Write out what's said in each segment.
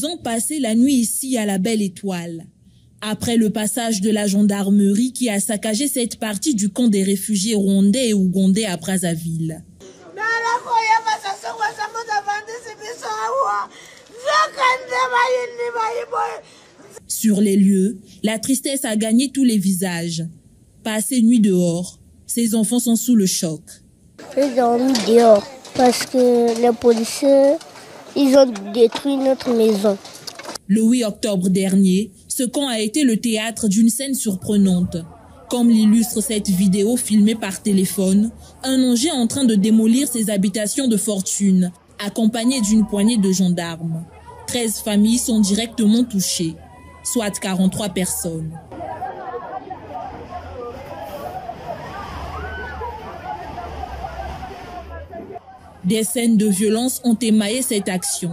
ont passé la nuit ici à la Belle Étoile. Après le passage de la gendarmerie qui a saccagé cette partie du camp des réfugiés rwandais et ougandais à Brazzaville. Sur les lieux, la tristesse a gagné tous les visages. Passé nuit dehors, ces enfants sont sous le choc. J'ai dormi dehors parce que les policiers, ils ont détruit notre maison. Le 8 octobre dernier, ce camp a été le théâtre d'une scène surprenante. Comme l'illustre cette vidéo filmée par téléphone, un engin en train de démolir ses habitations de fortune, accompagné d'une poignée de gendarmes. 13 familles sont directement touchées, soit 43 personnes. Des scènes de violence ont émaillé cette action.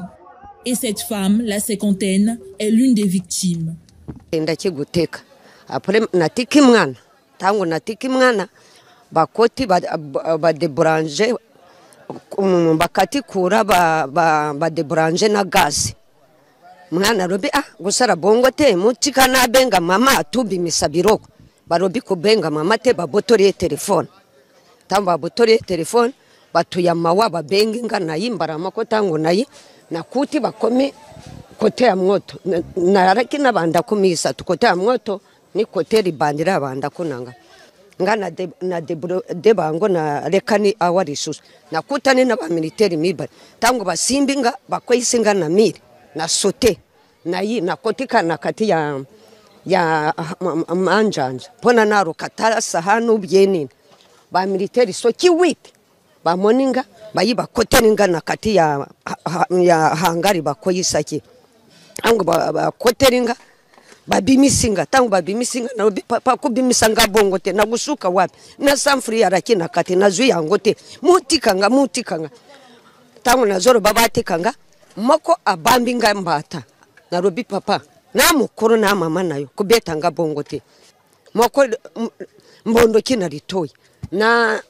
Et cette femme, la cinquantaine, est l'une des victimes. Mwana robi gusara bongo te mutika na benga mama atubi misabiro barobi kubenga mama te babotori telefone tamba botori telefone batuyama waba bengi ngana yimbara makota ngo nayi nakuti bakomi kote ya mwoto na rakina banda kumisa tukote ya mwoto ni koteri bandira banda kunanga ngana de bango na rekani awarisusu nakutane na ba military miba tango basimbinga bakweyisinga na miri na sote na yi na kotika na kati ya manjanja pona naro katara sahanu byeni ba military so kiwiti ba moninga bayiba koteninga na kati ya hangari bakoyisaki ango ba koteringa babimisinga tango babimisinga na papa kubimisanga bongo te na gusuka wapi na samfri ya rakina kati na zuya ngote mutikanga tango na zoro babatikanga moko abambinga mbata na robi papa na mukuru na mama nayo kubetanga bongo te moko mbondo kina litoyi na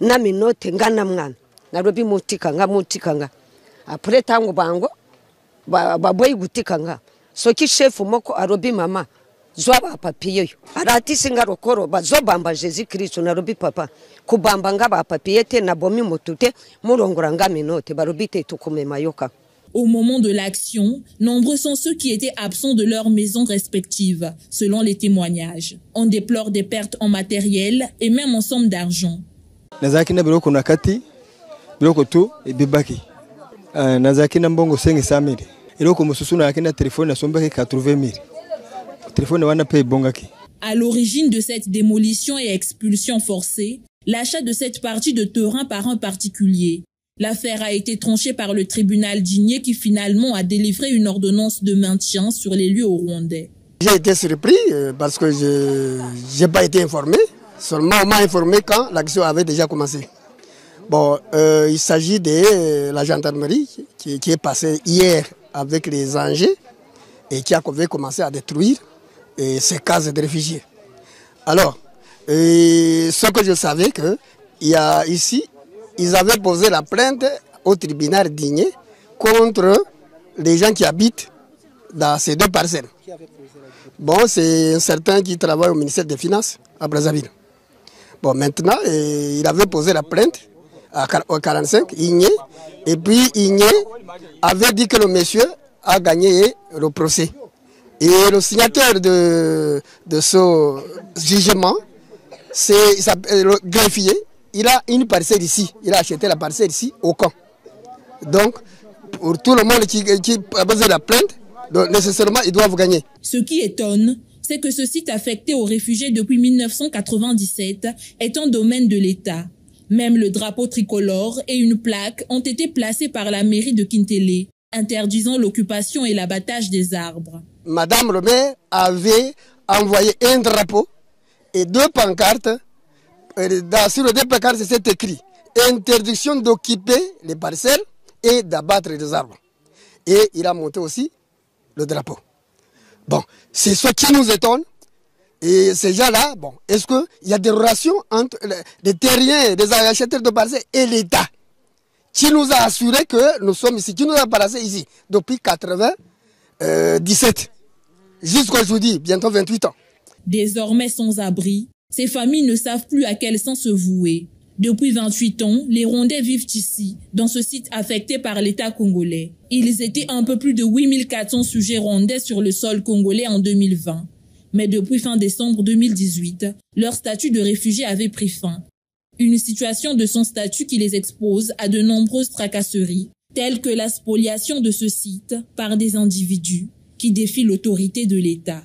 minote ngana mwana na robi mutikanga apre tango bango baboyi gutikanga soki chef moko arobi mama zwa papier arati singa rokoro bazobamba Jésus Christ na robi papa kubamba nga ba papier te na bomi motute murongora nga minote barobi te tukume mayoka. Au moment de l'action, nombreux sont ceux qui étaient absents de leurs maisons respectives, selon les témoignages. On déplore des pertes en matériel et même en somme d'argent. Nazaki na biloko nakati biloko tu ebibaki nazaki na mbongo 500,000 eloko mususu na akina telefone na sombaki 80,000 telefone wana pe bongaki. À l'origine de cette démolition et expulsion forcée, l'achat de cette partie de terrain par un particulier. L'affaire a été tranchée par le tribunal d'Igné qui finalement a délivré une ordonnance de maintien sur les lieux au Rwandais. J'ai été surpris parce que je n'ai pas été informé. Seulement on m'a informé quand l'action avait déjà commencé. Bon, il s'agit de la gendarmerie qui est passée hier avec les engins et qui avait commencé à détruire ces cases de réfugiés. Alors, ce que je savais qu'il y a ici, ils avaient posé la plainte au tribunal d'Igné contre les gens qui habitent dans ces deux parcelles. Bon, c'est un certain qui travaille au ministère des Finances à Brazzaville. Bon, maintenant, il avait posé la plainte au 45, Igné, et puis Igné avait dit que le monsieur a gagné le procès. Et le signataire de ce jugement, c'est le greffier. Il a une parcelle ici. Il a acheté la parcelle ici au camp. Donc, pour tout le monde qui a besoin de la plainte, donc nécessairement, ils doivent gagner. Ce qui étonne, c'est que ce site affecté aux réfugiés depuis 1997 est un domaine de l'État. Même le drapeau tricolore et une plaque ont été placés par la mairie de Kintélé, interdisant l'occupation et l'abattage des arbres. Madame le maire avait envoyé un drapeau et deux pancartes. Sur les deux pancartes, c'est écrit « Interdiction d'occuper les parcelles et d'abattre les arbres ». Et il a monté aussi le drapeau. Bon, c'est ce qui nous étonne. Et ces gens-là, bon, est-ce qu'il y a des relations entre les terriens, les acheteurs de parcelles et l'État qui nous a assuré que nous sommes ici, qui nous a placés ici depuis 80, 17. Jusqu'à aujourd'hui, bientôt 28 ans. Désormais sans abri, ces familles ne savent plus à quel sens se vouer. Depuis 28 ans, les Rwandais vivent ici, dans ce site affecté par l'État congolais. Ils étaient un peu plus de 8400 sujets rwandais sur le sol congolais en 2020. Mais depuis fin décembre 2018, leur statut de réfugié avait pris fin. Une situation de son statut qui les expose à de nombreuses tracasseries, telles que la spoliation de ce site par des individus qui défient l'autorité de l'État.